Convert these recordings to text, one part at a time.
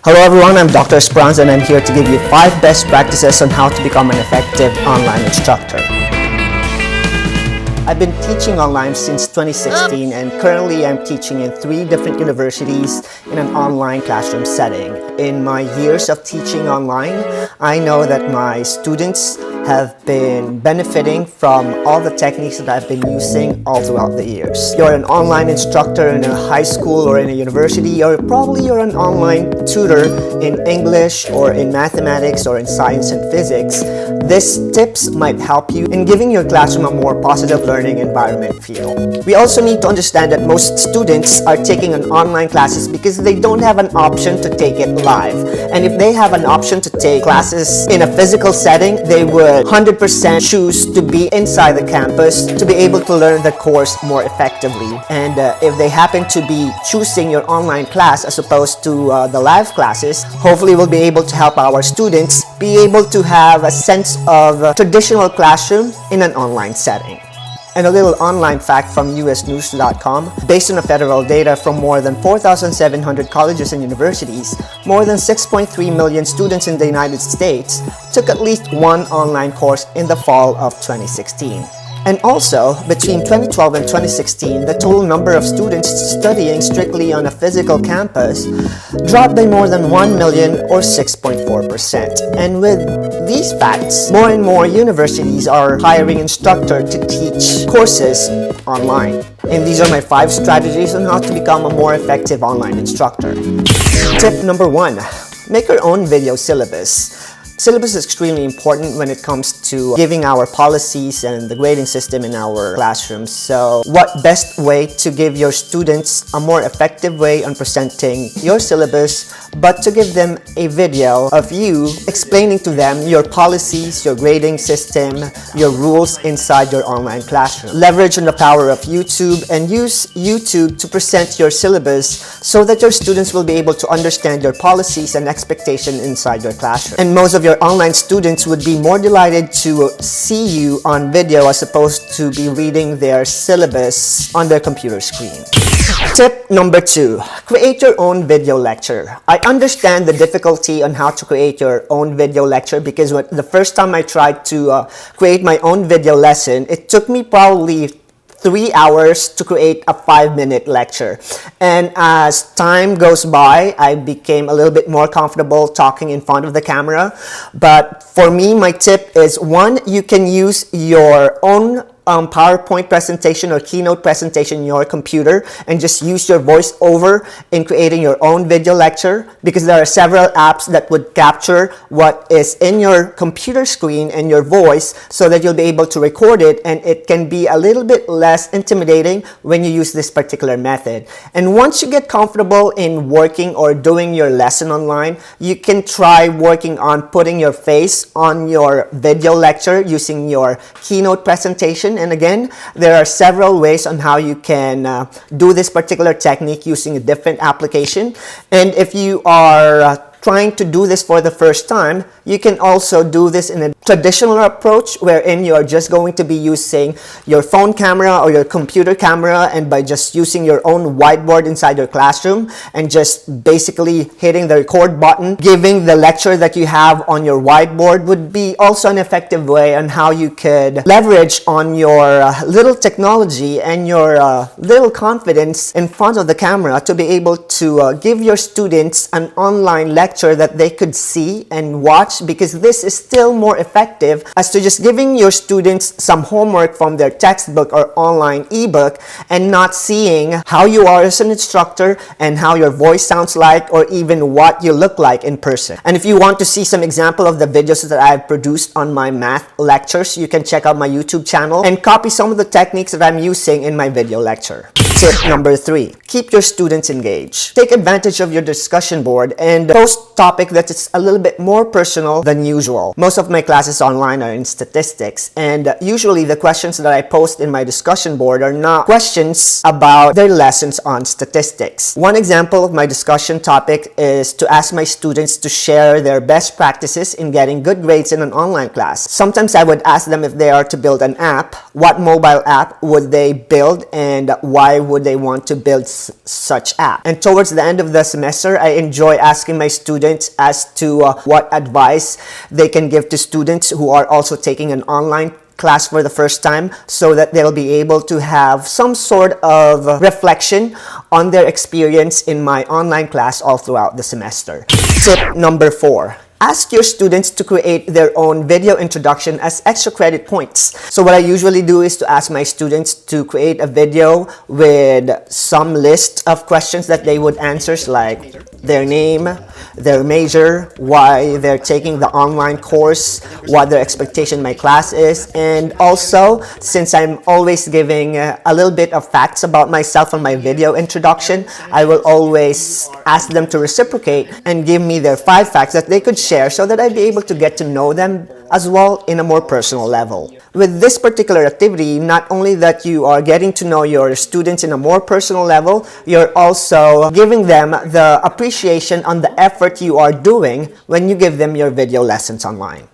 Hello everyone, I'm Dr. Esperanza and I'm here to give you 5 best practices on how to become an effective online instructor. I've been teaching online since 2016 and currently I'm teaching in 3 different universities in an online classroom setting. In my years of teaching online, I know that my students have been benefiting from all the techniques that I've been using all throughout the years. You're an online instructor in a high school or in a university, or probably you're an online tutor in English or in mathematics or in science and physics. These tips might help you in giving your classroom a more positive learning environment feel. We also need to understand that most students are taking an online classes because they don't have an option to take it live. And if they have an option to take classes in a physical setting, they would 100% choose to be inside the campus to be able to learn the course more effectively. And if they happen to be choosing your online class as opposed to the live classes, hopefully we'll be able to help our students be able to have a sense of a traditional classroom in an online setting. And a little online fact from usnews.com, based on the federal data from more than 4,700 colleges and universities, more than 6.3 million students in the United States took at least one online course in the fall of 2016. And also, between 2012 and 2016, the total number of students studying strictly on a physical campus dropped by more than 1 million or 6.4%. And with these facts, more and more universities are hiring instructors to teach courses online. And these are my 5 strategies on how to become a more effective online instructor. Tip number 1, make your own video syllabus. Syllabus is extremely important when it comes to giving our policies and the grading system in our classrooms. So what best way to give your students a more effective way on presenting your syllabus, but to give them a video of you explaining to them your policies, your grading system, your rules inside your online classroom. Leverage on the power of YouTube and use YouTube to present your syllabus so that your students will be able to understand your policies and expectations inside your classroom. And most of your online students would be more delighted to see you on video as opposed to be reading their syllabus on their computer screen. Tip number 2, create your own video lecture. I understand the difficulty on how to create your own video lecture because the first time I tried to create my own video lesson, it took me probably 3 hours to create a 5-minute lecture. And as time goes by, I became a little bit more comfortable talking in front of the camera. But for me, my tip is 1, you can use your own PowerPoint presentation or keynote presentation in your computer and just use your voiceover in creating your own video lecture, because there are several apps that would capture what is in your computer screen and your voice so that you'll be able to record it, and it can be a little bit less intimidating when you use this particular method. And once you get comfortable in working or doing your lesson online, you can try working on putting your face on your video lecture using your keynote presentation. And again, there are several ways on how you can do this particular technique using a different application. And if you are trying to do this for the first time, you can also do this in a traditional approach wherein you are just going to be using your phone camera or your computer camera, and by just using your own whiteboard inside your classroom and just basically hitting the record button, giving the lecture that you have on your whiteboard would be also an effective way on how you could leverage on your little technology and your little confidence in front of the camera to be able to give your students an online lecture that they could see and watch, because this is still more effective as to just giving your students some homework from their textbook or online ebook and not seeing how you are as an instructor and how your voice sounds like, or even what you look like in person. And if you want to see some example of the videos that I've produced on my math lectures, you can check out my YouTube channel and copy some of the techniques that I'm using in my video lecture. Tip number 3, keep your students engaged. Take advantage of your discussion board and post topic that is a little bit more personal than usual. Most of my classes online are in statistics, and usually the questions that I post in my discussion board are not questions about their lessons on statistics. One example of my discussion topic is to ask my students to share their best practices in getting good grades in an online class. Sometimes I would ask them if they are to build an app, what mobile app would they build and why would they want to build such app? And towards the end of the semester, I enjoy asking my students as to what advice they can give to students who are also taking an online class for the first time, so that they'll be able to have some sort of reflection on their experience in my online class all throughout the semester. Tip number 4. Ask your students to create their own video introduction as extra credit points. So what I usually do is to ask my students to create a video with some list of questions that they would answer, like their name, their major, why they're taking the online course, what their expectation in my class is, and also, since I'm always giving a little bit of facts about myself on my video introduction, I will always ask them to reciprocate and give me their 5 facts that they could share, so that I'd be able to get to know them as well in a more personal level. With this particular activity, not only that you are getting to know your students in a more personal level, you're also giving them the appreciation on the effort you are doing when you give them your video lessons online.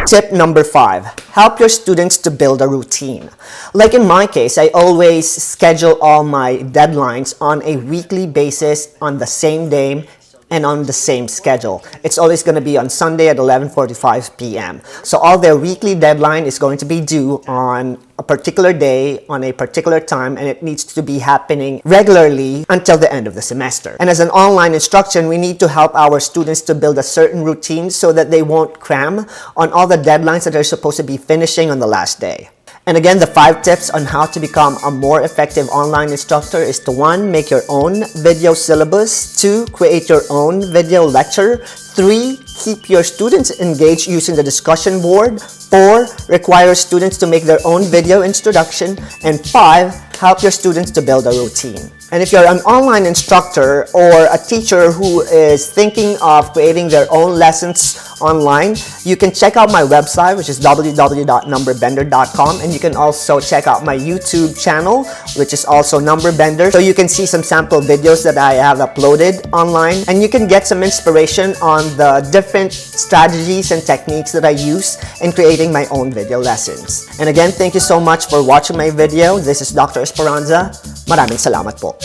Tip number 5. Help your students to build a routine. Like in my case, I always schedule all my deadlines on a weekly basis on the same day and on the same schedule. It's always going to be on Sunday at 11:45 p.m. So all their weekly deadline is going to be due on a particular day, on a particular time, and it needs to be happening regularly until the end of the semester. And as an online instruction, we need to help our students to build a certain routine so that they won't cram on all the deadlines that they're supposed to be finishing on the last day. And again, the 5 tips on how to become a more effective online instructor is to 1. Make your own video syllabus. 2. Create your own video lecture. 3. Keep your students engaged using the discussion board. 4. Require students to make their own video introduction. And 5. Help your students to build a routine. And if you're an online instructor or a teacher who is thinking of creating their own lessons online, you can check out my website, which is www.numberbender.com, and you can also check out my YouTube channel, which is also Numberbender. So you can see some sample videos that I have uploaded online, and you can get some inspiration on the different strategies and techniques that I use in creating my own video lessons. And again, thank you so much for watching my video. This is Dr. Esperanza. Maraming salamat po.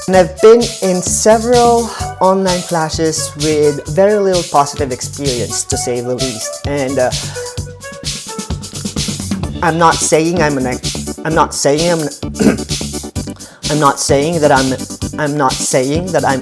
And I've been in several online classes with very little positive experience, to say the least. And I'm not saying that I'm